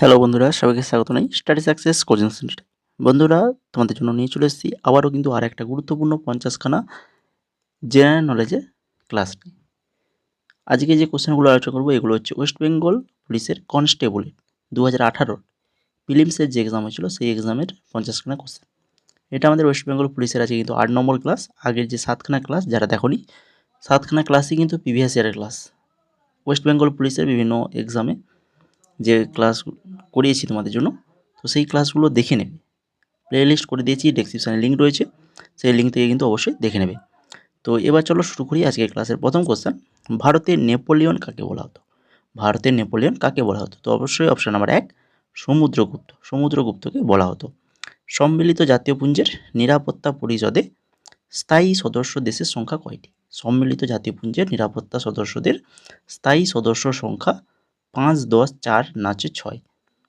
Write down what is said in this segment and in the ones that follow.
Hello বন্ধুরা, সবাইকে স্বাগত জানাই স্টাডি সাকসেস কোচিং সেন্টারে। বন্ধুরা, তোমাদের জন্য নিয়ে চলে এসেছি আবারও কিন্তু আর একটা গুরুত্বপূর্ণ 50খানা জেনারেল নলেজের ক্লাস নিয়ে। আজকে যে কোশ্চেনগুলো আলোচনা করবো এগুলো হচ্ছে ওয়েস্ট বেঙ্গল পুলিশের কনস্টেবলের 2018 প্রিলিমসের যে এক্সাম হয়েছিল সেই এক্সামের 50খানা কোশ্চেন। এটা আমাদের ওয়েস্ট বেঙ্গল পুলিশের আছে কিন্তু 8 নম্বর ক্লাস। আগের যে 7খানা ক্লাস যারা দেখোনি, 7খানা ক্লাসই কিন্তু প্রিভিয়াস ইয়ারের ক্লাস। ওয়েস্ট বেঙ্গল পুলিশের বিভিন্ন এক্সামে যে ক্লাস করিয়েছি তোমাদের জন্য, তো সেই ক্লাসগুলো দেখে নেবে। প্লেলিস্ট করে দিয়েছি, ডেসক্রিপশানে লিঙ্ক রয়েছে, সেই লিঙ্ক থেকে কিন্তু অবশ্যই দেখে নেবে। তো এবার চলো শুরু করি আজকের ক্লাসের প্রথম কোশ্চেন। ভারতের নেপোলিয়ন কাকে বলা হতো? ভারতের নেপোলিয়ন কাকে বলা হতো? তো অবশ্যই অপশন নাম্বার 1 সমুদ্রগুপ্ত। সমুদ্রগুপ্তকে বলা হতো। সম্মিলিত জাতীয় পুঞ্জের নিরাপত্তা পরিষদে স্থায়ী সদস্য দেশের সংখ্যা কয়টি? সম্মিলিত জাতীয় পুঞ্জের নিরাপত্তা সদস্যদের স্থায়ী সদস্য সংখ্যা 5, 10, 4 না 6?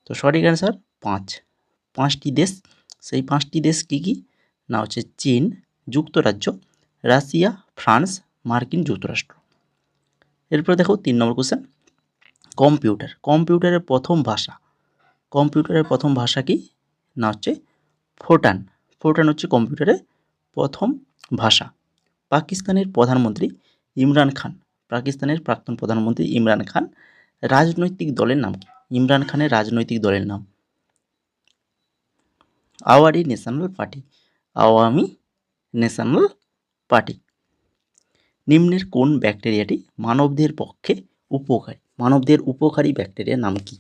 তো সঠিক অ্যান্সার 5। 5টি দেশ। সেই 5টি দেশ কী কী? না হচ্ছে চীন, যুক্তরাজ্য, রাশিয়া, ফ্রান্স, মার্কিন যুক্তরাষ্ট্র। এরপর দেখো 3 নম্বর কোশ্চেন। কম্পিউটার। কম্পিউটারের প্রথম ভাষা। কম্পিউটারের প্রথম ভাষা কি? না হচ্ছে ফোরটান। ফোরটান হচ্ছে কম্পিউটারের প্রথম ভাষা। পাকিস্তানের প্রধানমন্ত্রী ইমরান খান, পাকিস্তানের প্রাক্তন প্রধানমন্ত্রী ইমরান খান রাজনৈতিক দলের নাম কি? ইমরান খানের রাজনৈতিক দলের নাম Awami national party. Awami national party. নিম্নের কোন ব্যাকটেরিয়াটি মানবদের পক্ষে উপকারী? মানবদের উপকারী ব্যাকটেরিয়ার নাম কি?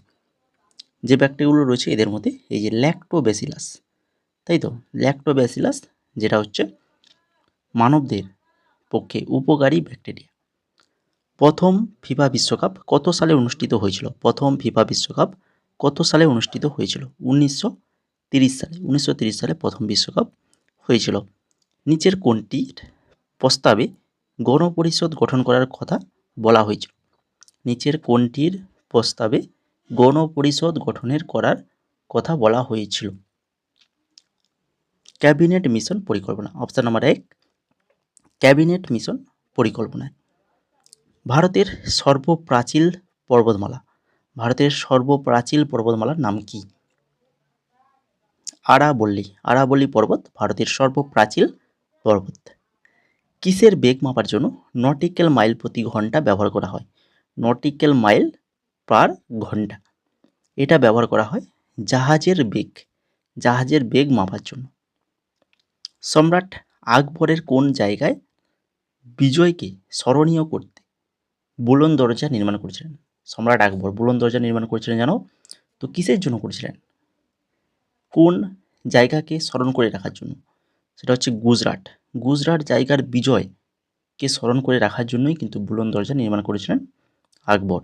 যে ব্যাকটেরিয়াগুলো রয়েছে এদের মধ্যে এই যে ল্যাক্টোব্যাসিলাস, তাই তো, ল্যাক্টোব্যাসিলাস যেটা হচ্ছে মানবদের পক্ষে উপকারী ব্যাকটেরিয়া। প্রথম ফিফা বিশ্বকাপ কত সালে অনুষ্ঠিত হয়েছিল? প্রথম ফিফা বিশ্বকাপ কত সালে অনুষ্ঠিত হয়েছিল? 1930 সালে। 1930 সালে প্রথম বিশ্বকাপ হয়েছিল। নিচের কোনটির প্রস্তাবে গণপরিষদ গঠন করার কথা বলা হয়েছিল? নিচের কোনটির প্রস্তাবে গণপরিষদ গঠনের করার কথা বলা হয়েছিল? ক্যাবিনেট মিশন পরিকল্পনা। অপশন নাম্বার 1 ক্যাবিনেট মিশন পরিকল্পনায়। ভারতের সর্বপ্রাচীন পর্বতমালা। ভারতের সর্বপ্রাচীন পর্বতমালার নাম কি? আরাবল্লী। আরাবল্লী পর্বত ভারতের সর্বপ্রাচীন পর্বত। কিসের বেগ মাপার জন্য নটিক্যাল মাইল প্রতি ঘন্টা ব্যবহার করা হয়? নটিক্যাল মাইল পার ঘন্টা, এটা ব্যবহার করা হয় জাহাজের বেগ। জাহাজের বেগ মাপার জন্য। সম্রাট আকবরের কোন জায়গায় বিজয়কে স্মরণীয় করতে বুলন্দ দরজা নির্মাণ করেছিলেন? সম্রাট আকবর বুলন্দ দরজা নির্মাণ করেছিলেন জানো? তো কিসের জন্য করেছিলেন? কোন জায়গাকে স্মরণ করে রাখার জন্য? সেটা হচ্ছে গুজরাট। গুজরাট জায়গার বিজয়কে স্মরণ করে রাখার জন্যই কিন্তু বুলন্দ দরজা নির্মাণ করেছিলেন আকবর।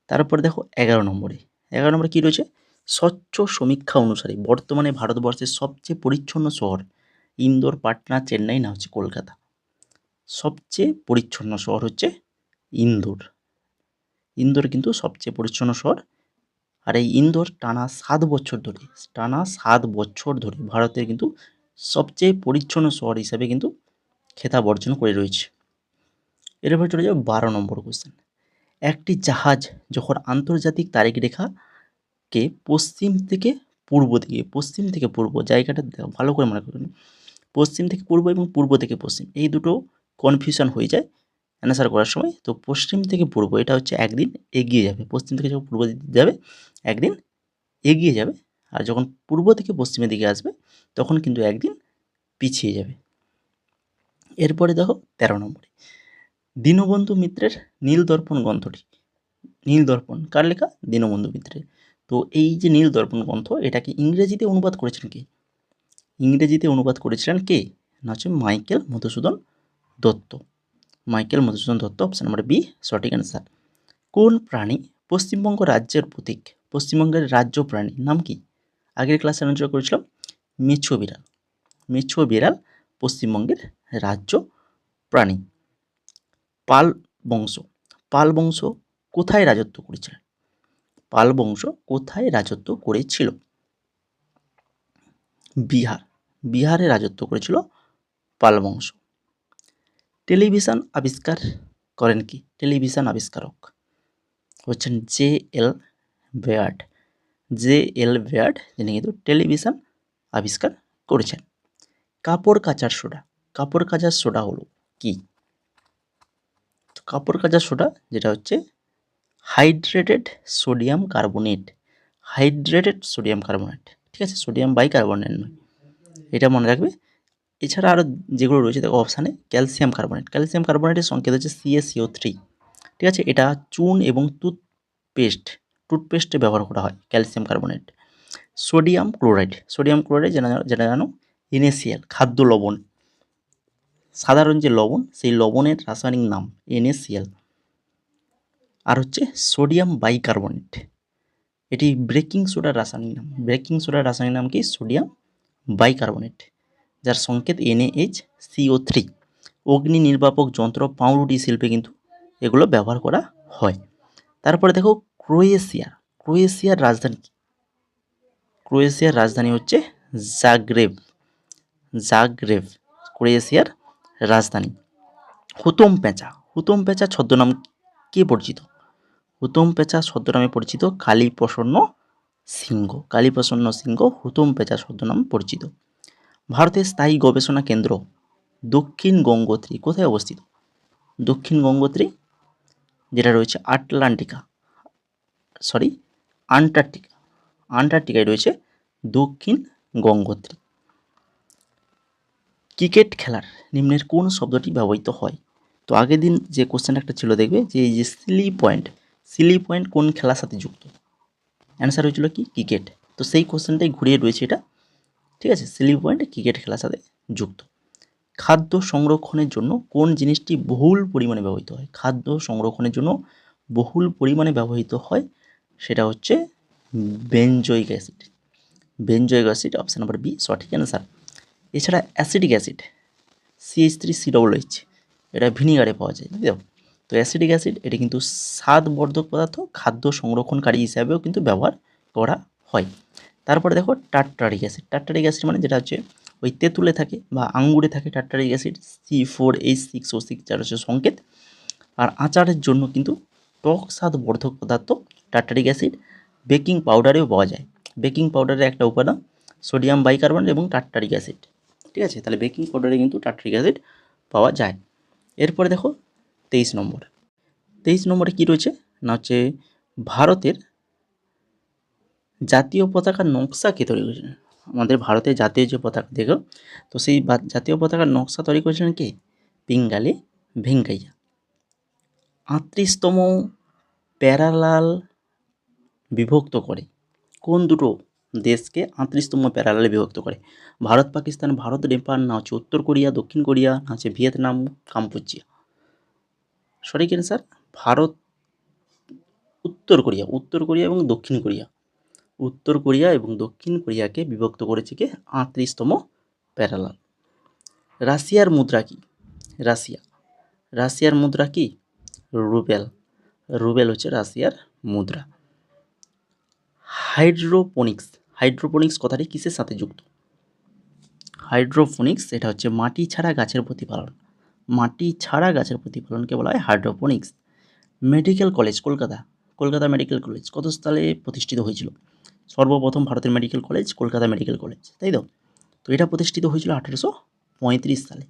তারপরে দেখো 11 নম্বরে। 11 নম্বরে কী রয়েছে? স্বচ্ছ সমীক্ষা অনুসারে বর্তমানে ভারতবর্ষের সবচেয়ে পরিচ্ছন্ন শহর ইন্দোর, পাটনা, চেন্নাই না হচ্ছে কলকাতা? সবচেয়ে পরিচ্ছন্ন শহর হচ্ছে ইন্দোর। ইন্দোর কিন্তু সবচেয়ে পরিচ্ছন্ন শহর। আর এই ইন্দোর টানা 7 বছর ধরে, টানা 7 বছর ধরে ভারতের কিন্তু সবচেয়ে পরিচ্ছন্ন শহর হিসাবে কিন্তু খেতাব অর্জন করে রয়েছে। এরপর চলে যাও 12 নম্বর কোশ্চেন। একটি জাহাজ যখন আন্তর্জাতিক তারিখ রেখাকে পশ্চিম থেকে পূর্ব দিকে, পশ্চিম থেকে পূর্ব জায়গাটা ভালো করে মনে করুন, পশ্চিম থেকে পূর্ব এবং পূর্ব থেকে পশ্চিম এই দুটো কনফিউশন হয়ে যায় অ্যান্সার করার সময়। তো পশ্চিম থেকে পূর্ব এটা হচ্ছে একদিন এগিয়ে যাবে, পশ্চিম থেকে যখন পূর্ব দিকে যাবে একদিন এগিয়ে যাবে, আর যখন পূর্ব থেকে পশ্চিমের দিকে আসবে তখন কিন্তু একদিন পিছিয়ে যাবে। এরপরে দেখো 13 নম্বরে। দীনবন্ধু মিত্রের নীলদর্পণ গ্রন্থটি, নীলদর্পণ কার লেখা? দীনবন্ধু মিত্রের। তো এই যে নীলদর্পণ গ্রন্থ এটাকে ইংরেজিতে অনুবাদ করেছেন কে? ইংরেজিতে অনুবাদ করেছিলেন কে? না হচ্ছে Michael Madhusudan Dutt. Michael Madhusudan Dutt, option number B সঠিক অ্যান্সার। কোন প্রাণী পশ্চিমবঙ্গ রাজ্যের প্রতীক? পশ্চিমবঙ্গের রাজ্য প্রাণীর নাম কি? আগের ক্লাসে আলোচনা করেছিলাম মেছো বিড়াল। মেছো বিড়াল পশ্চিমবঙ্গের রাজ্য প্রাণী। পাল বংশ। পাল বংশ কোথায় রাজত্ব করেছিলেন? পাল বংশ কোথায় রাজত্ব করেছিল? বিহার। বিহারে রাজত্ব করেছিল পাল বংশ। টেলিভিশন আবিষ্কার করেন কি? টেলিভিশন আবিষ্কারক হচ্ছেন J L Baird, JL Baird, যিনি কিন্তু টেলিভিশন আবিষ্কার করেছেন। কাপড় কাচার সোডা, কাপড় কাচার সোডা হলো কি? তো কাপড় কাচার সোডা যেটা হচ্ছে hydrated sodium carbonate, hydrated sodium carbonate, ঠিক আছে, সোডিয়াম বাইকার্বনেট নয়, এটা মনে রাখবে। এছাড়া আরও যেগুলো রয়েছে দেখো অপশানে, ক্যালসিয়াম কার্বনেট, ক্যালসিয়াম কার্বনেটের সংকেত হচ্ছে CaCO3, ঠিক আছে, এটা চুন এবং টুথপেস্টে ব্যবহার করা হয় calcium carbonate. Sodium chloride, sodium chloride যেটা জানো NaCl, খাদ্য লবণ, সাধারণ যে লবণ সেই লবণের রাসায়নিক নাম NaCl। আর হচ্ছে সোডিয়াম বাইকার্বনেট, এটি বেকিং সোডার রাসায়নিক নাম, বেকিং সোডার রাসায়নিক নাম কি? সোডিয়াম বাইকার্বনেট, যার সংকেত NaHCO3। অগ্নি নির্বাপক যন্ত্র, পাউরুটি শিল্পে কিন্তু এগুলো ব্যবহার করা হয়। তারপরে দেখো ক্রোয়েশিয়ার, ক্রোয়েশিয়ার রাজধানী কি? ক্রোয়েশিয়ার রাজধানী হচ্ছে জাগ্রেব, জাগ্রেব ক্রোয়েশিয়ার রাজধানী। হুতোম পেঁচা, হুতোম পেঁচা ছদ্মনাম কে পরিচিত? হুতোম পেঁচা ছদ্মনামে পরিচিত কালীপ্রসন্ন সিংহ, কালীপ্রসন্ন সিংহ হুতোম পেঁচা ছদ্মনামে পরিচিত। ভারতের স্থায়ী গবেষণা কেন্দ্র দক্ষিণ গঙ্গোত্রী কোথায় অবস্থিত? দক্ষিণ গঙ্গোত্রী যেটা রয়েছে আন্টার্কটিকায় রয়েছে দক্ষিণ গঙ্গোত্রী। ক্রিকেট খেলার নিম্নের কোন শব্দটি ব্যবহৃত হয়? তো আগের দিন যে কোশ্চেন একটা ছিল দেখবে যে এই যে সিলি পয়েন্ট কোন খেলার সাথে যুক্ত? অ্যান্সার হয়েছিল কি? ক্রিকেট। তো সেই কোশ্চেনটাই ঘুরিয়ে রয়েছে এটা, ঠিক আছে, সিলি পয়েন্ট ক্রিকেট খেলার সাথে যুক্ত। খাদ্য সংরক্ষণের জন্য কোন জিনিসটি বহুল পরিমাণে ব্যবহৃত হয়? খাদ্য সংরক্ষণের জন্য বহুল পরিমাণে ব্যবহৃত হয় সেটা হচ্ছে benzoic acid, benzoic acid, option number B সঠিক অ্যান্সার। এছাড়া অ্যাসিডিক অ্যাসিড CH3COOH, এটা ভিনিগারে পাওয়া যায়, বুঝলো? তো অ্যাসিডিক অ্যাসিড এটি কিন্তু স্বাদবর্ধক পদার্থ, খাদ্য সংরক্ষণকারী হিসাবেও কিন্তু ব্যবহার করা হয়। তারপরে দেখো টার্টারিক অ্যাসিড, টার্টারিক অ্যাসিড মানে যেটা হচ্ছে ওই তেঁতুলে থাকে বা আঙ্গুরে থাকে টার্টারিক অ্যাসিড, C4H6O6 যার হচ্ছে সংকেত। আর আচারের জন্য কিন্তু টক স্বাদবর্ধক পদার্থ টার্টারিক অ্যাসিড বেকিং পাউডারেও পাওয়া যায়। বেকিং পাউডারের একটা উপাদান সোডিয়াম বাইকার্বনেট এবং টার্টারিক অ্যাসিড, ঠিক আছে, তাহলে বেকিং পাউডারে কিন্তু টার্টারিক অ্যাসিড পাওয়া যায়। এরপরে দেখো 23 নম্বরে কী রয়েছে না হচ্ছে ভারতের জাতীয় পতাকার নকশা কে তৈরি করেছিলেন? আমাদের ভারতের জাতীয় যে পতাকা দেখো, তো সেই জাতীয় পতাকার নকশা তৈরি করেছিলেন কে? পিঙ্গালি ভেঙ্কাইয়া। 38তম প্যারালাল বিভক্ত করে কোন দুটো দেশকে? 38তম প্যারালালে বিভক্ত করে ভারত পাকিস্তান, ভারত নেপাল, না হচ্ছে উত্তর কোরিয়া, দক্ষিণ কোরিয়া, না হচ্ছে ভিয়েতনাম, কাম্বোজিয়া। সঠিক অ্যান্সার ভারত, উত্তর কোরিয়া এবং দক্ষিণ কোরিয়া, উত্তর কোরিয়া এবং দক্ষিণ কোরিয়াকে বিভক্ত করেছে কে? 38তম প্যারালাল। রাশিয়ার মুদ্রা কি? রাশিয়ার মুদ্রা কি? রুবেল, রুবেল হচ্ছে রাশিয়ার মুদ্রা। হাইড্রোপনিক্স কথাটি কিসের সাথে যুক্ত? হাইড্রোপনিক্স এটা হচ্ছে মাটি ছাড়া গাছের প্রতিপালন, মাটি ছাড়া গাছের প্রতিপালনকে বলা হয় hydroponics. Medical college Kolkata medical college কত সালে প্রতিষ্ঠিত হয়েছিল? সর্বপ্রথম ভারতের medical college Kolkata medical college, তাই তো? তো এটা প্রতিষ্ঠিত হয়েছিল 1835 সালে,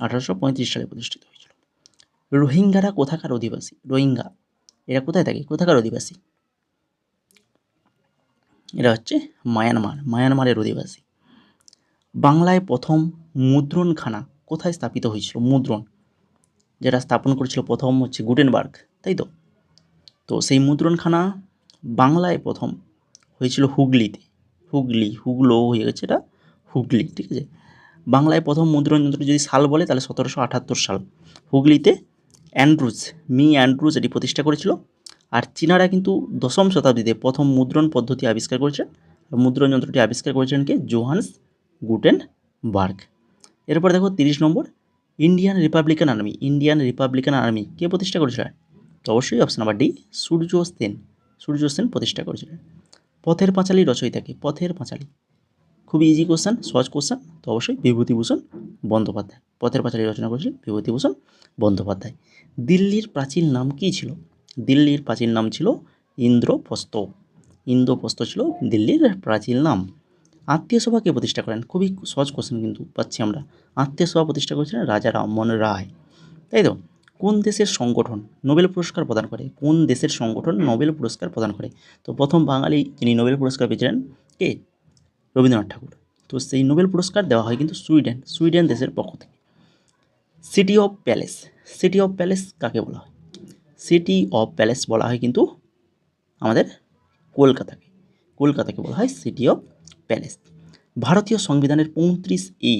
1835 সালে প্রতিষ্ঠিত হয়েছিল। রোহিঙ্গারা কোথাকার অধিবাসী? রোহিঙ্গা এরা কোথায় থাকে? কোথাকার অধিবাসী? এরা হচ্ছে মায়ানমারের অধিবাসী। বাংলায় প্রথম মুদ্রণখানা কোথায় স্থাপিত হয়েছিল? মুদ্রণ যেটা স্থাপন করেছিল প্রথম হচ্ছে গুটেনবার্গ, তাই তো? তো সেই মুদ্রণখানা বাংলায় প্রথম হয়েছিল হুগলিতে, হুগলো হয়ে গেছে এটা হুগলি, ঠিক আছে। বাংলায় প্রথম মুদ্রণ যন্ত্র যদি সাল বলে তাহলে 1778 সাল, হুগলিতে অ্যান্ড্রুজ এটি প্রতিষ্ঠা করেছিল। আর চীনারা কিন্তু 10ম শতাব্দীতে প্রথম মুদ্রণ পদ্ধতি আবিষ্কার করেছে, মুদ্রণ যন্ত্রটি আবিষ্কার করেছিলেন কে? Johannes Gutenberg. এরপর দেখো 30 নম্বর, ইন্ডিয়ান রিপাবলিকান আর্মি কে প্রতিষ্ঠা করেছিলেন? তো অবশ্যই option number D Surya Sen প্রতিষ্ঠা করেছিলেন। পথের পাঁচালী রচয়িতা কে? পথের পাঁচালী খুবই ইজি কোশ্চেন, সহজ কোশ্চেন, তো অবশ্যই বিভূতিভূষণ বন্দ্যোপাধ্যায় পথের পাঁচালী রচনা করেছিলেন বিভূতিভূষণ বন্দ্যোপাধ্যায়। দিল্লির প্রাচীন নাম কী ছিল? দিল্লির প্রাচীন নাম ছিল ইন্দ্রপ্রস্থ। ইন্দ্রপ্রস্থ ছিল দিল্লির প্রাচীন নাম। আত্মীয় সভা কে প্রতিষ্ঠা করেন? খুবই সহজ কোশ্চেন কিন্তু পাচ্ছি আমরা। আত্মীয় সভা প্রতিষ্ঠা করেছিলেন রাজা রামমোহন রায়, তাই তো। কোন দেশের সংগঠন নোবেল পুরস্কার প্রদান করে? কোন দেশের সংগঠন নোবেল পুরস্কার প্রদান করে? তো প্রথম বাঙালি যিনি নোবেল পুরস্কার পেয়েছিলেন কে? রবীন্দ্রনাথ ঠাকুর। তো সেই নোবেল পুরস্কার দেওয়া হয় কিন্তু সুইডেন দেশের পক্ষ থেকে। City of palace. City of palace কাকে বলা হয়? সিটি অফ প্যালেস বলা হয় কিন্তু আমাদের কলকাতাকে বলা হয় সিটি অফ প্যালেস। ভারতীয় সংবিধানের 35A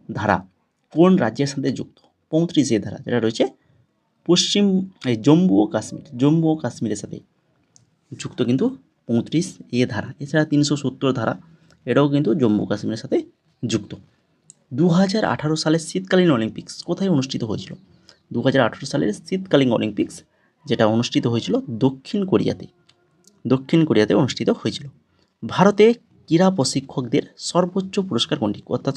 ধারা কোন রাজ্যের সাথে যুক্ত? 35A ধারা যেটা রয়েছে জম্মু ও কাশ্মীরের সাথে যুক্ত কিন্তু 35A ধারা। এছাড়া 370 ধারা, এটাও কিন্তু জম্মু কাশ্মীরের সাথে যুক্ত। 2018 সালের শীতকালীন অলিম্পিক্স কোথায় অনুষ্ঠিত হয়েছিল? 2018 সালের শীতকালীন অলিম্পিক্স যেটা অনুষ্ঠিত হয়েছিল দক্ষিণ কোরিয়াতে অনুষ্ঠিত হয়েছিল। ভারতে ক্রীড়া প্রশিক্ষকদের সর্বোচ্চ পুরস্কার কোনটি? অর্থাৎ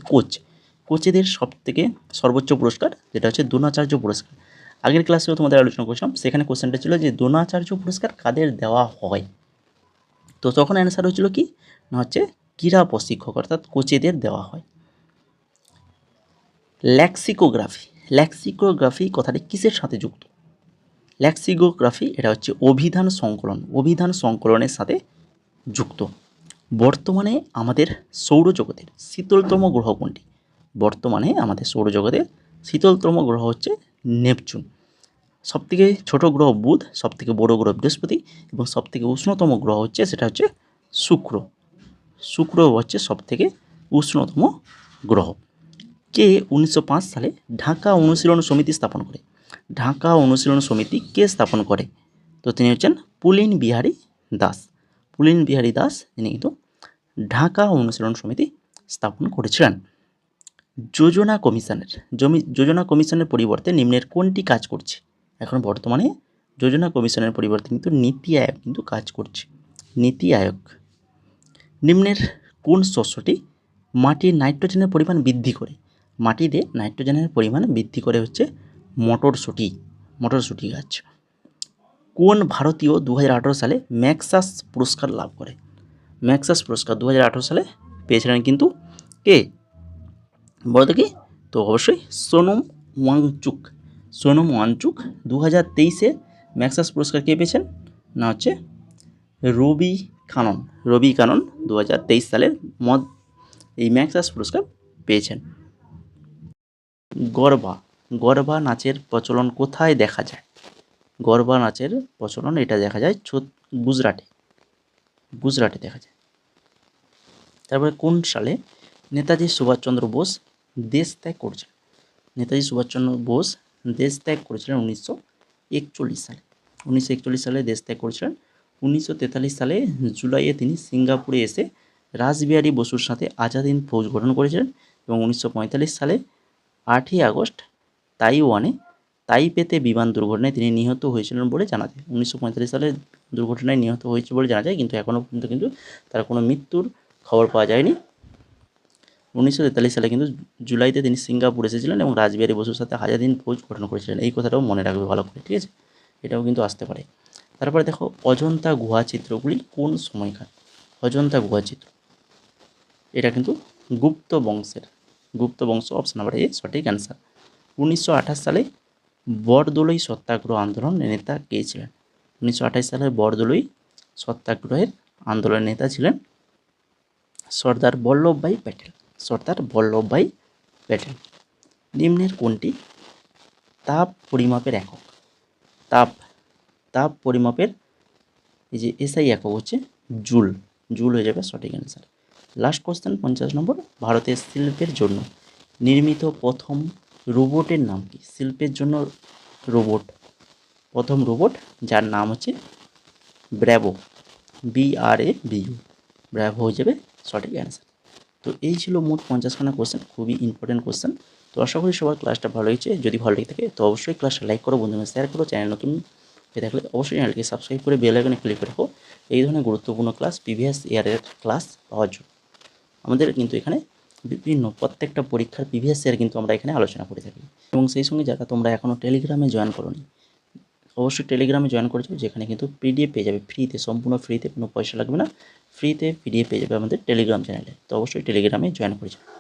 কোচেদের সবথেকে সর্বোচ্চ পুরস্কার যেটা হচ্ছে দ্রোণাচার্য পুরস্কার। আগের ক্লাসেও তোমাদের আলোচনা করছিলাম, সেখানে কোশ্চেনটা ছিল যে দ্রোণাচার্য পুরস্কার কাদের দেওয়া হয়? তো তখন অ্যান্সার হয়েছিল কি না, হচ্ছে ক্রীড়া প্রশিক্ষক অর্থাৎ কোচেদের দেওয়া হয়। লেক্সিকোগ্রাফি কথাটি কিসের সাথে যুক্ত? লেক্সিকোগ্রাফি এটা হচ্ছে অভিধান সংকলনের সাথে যুক্ত। বর্তমানে আমাদের সৌরজগতের শীতলতম গ্রহ কোনটি? বর্তমানে আমাদের সৌরজগতের শীতলতম গ্রহ হচ্ছে নেপচুন। সবথেকে ছোট গ্রহ বুধ, সবথেকে বড় গ্রহ বৃহস্পতি এবং সবথেকে উষ্ণতম গ্রহ হচ্ছে সেটা হচ্ছে শুক্র হচ্ছে সবথেকে উষ্ণতম গ্রহ। কে 1905 সালে ঢাকা অনুশীলন সমিতি স্থাপন করে? ঢাকা অনুশীলন সমিতি কে স্থাপন করে? তো তিনি হচ্ছেন পুলিন বিহারী দাস তিনি কিন্তু ঢাকা অনুশীলন সমিতি স্থাপন করেছিলেন। যোজনা কমিশনের পরিবর্তে নিম্নের কোনটি কাজ করছে? এখন বর্তমানে যোজনা কমিশনের পরিবর্তে কিন্তু নীতি আয়োগ কিন্তু কাজ করছে। নীতি আয়োগ। নিম্নের কোন শস্যটি মাটির নাইট্রোজেনের পরিমাণ বৃদ্ধি করে? মাটিতে নাইট্রোজেনের পরিমাণ বৃদ্ধি করে হচ্ছে মটরশুঁটি গাছ। কোন ভারতীয় 2018 সালে ম্যাক্সাস পুরস্কার লাভ করে? ম্যাক্সাস পুরস্কার 2018 সালে পেয়েছিলেন কিন্তু কে? বলতো কি? তো অবশ্যই সোনম ওয়াংচুক। 2023-এ ম্যাক্সাস পুরস্কার কে পেয়েছেন না, হচ্ছে রবি কানন 2023 সালের এই ম্যাক্সাস পুরস্কার পেয়েছেন। গরবা নাচের প্রচলন কোথায় দেখা যায়? গরবা নাচের প্রচলন এটা দেখা যায় গুজরাটে দেখা যায়। তারপরে কোন সালে নেতাজি সুভাষচন্দ্র বোস দেশ ত্যাগ করেছিলেন? নেতাজি সুভাষচন্দ্র বোস দেশ ত্যাগ করেছিলেন 1941 সালে। 1941 সালে দেশ ত্যাগ করেছিলেন। 1943 সালে জুলাইয়ে তিনি সিঙ্গাপুরে এসে রাসবিহারী বসুর সাথে আজাদ হিন্দ ফৌজ গঠন করেছিলেন এবং 1945 সালে 8ই আগস্ট তাইপেতে বিমান দুর্ঘটনায় তিনি নিহত হয়েছিলেন বলে জানা যায়। 1945 সালে দুর্ঘটনায় নিহত হয়েছে বলে জানা যায়, কিন্তু এখনও পর্যন্ত কিন্তু তার কোনো মৃত্যুর খবর পাওয়া যায়নি। 1943 সালে কিন্তু জুলাইতে তিনি সিঙ্গাপুর এসেছিলেন এবং রাসবিহারী বসুর সাথে আজাদ হিন্দ ফৌজ গঠন করেছিলেন। এই কথাটাও মনে রাখবে ভালো করে, ঠিক আছে? এটাও কিন্তু আসতে পারে। তারপরে দেখো অজন্তা গুহা চিত্রগুলি কোন সময়কার? অজন্তা গুহা চিত্র এটা কিন্তু গুপ্ত বংশ অপশন নাম্বার এ সঠিক অ্যান্সার। 1928 সালে বরদলৈ সত্যাগ্রহ আন্দোলনের নেতা কে ছিলেন? 1928 সালের বরদলৈ সত্যাগ্রহের আন্দোলনের নেতা ছিলেন সর্দার বল্লভভাই প্যাটেল। নিম্নের কোনটি তাপ পরিমাপের একক? তাপ পরিমাপের এই যে এসআই একক হচ্ছে জুল হয়ে যাবে সঠিক অ্যান্সার। লাস্ট কোশ্চেন 50 নম্বর। ভারতের শিল্পের জন্য নির্মিত প্রথম রোবটের নাম কি? শিল্পের জন্য প্রথম রোবট যার নাম হচ্ছে ব্র্যাভো, BRAVO, ব্র্যাভো হয়ে যাবে সঠিক অ্যান্সার। তো এই ছিল মোট 50খানা কোশ্চেন, খুবই ইম্পর্টেন্ট কোশ্চেন। তো আশা করি সবার ক্লাসটা ভালো হয়েছে। যদি ভালো লেগে থাকে তো অবশ্যই ক্লাসটা লাইক করো, বন্ধুদের শেয়ার করো। চ্যানেল নতুন হয়ে থাকলে অবশ্যই চ্যানেলকে সাবস্ক্রাইব করে বেল আইকনে ক্লিক করে রাখো এই ধরনের গুরুত্বপূর্ণ ক্লাস প্রিভিয়াস ইয়ারের ক্লাস পাওয়ার জন্য। আমাদের কিন্তু এখানে প্রত্যেকটা পরীক্ষার প্রিভিয়াস ইয়ার কিন্তু আমরা এখানে আলোচনা করে থাকি। এবং সেই সঙ্গে যারা তোমরা এখনও টেলিগ্রামে জয়েন করোনি, অবশ্যই টেলিগ্রামে জয়েন করে যাবে, যেখানে কিন্তু পিডিএফ পেয়ে যাবে ফ্রিতে, সম্পূর্ণ ফ্রিতে, কোনো পয়সা লাগবে না, ফ্রিতে পিডিএফ পেয়ে যাবে আমাদের টেলিগ্রাম চ্যানেলে। তো অবশ্যই টেলিগ্রামে জয়েন করে যাবে।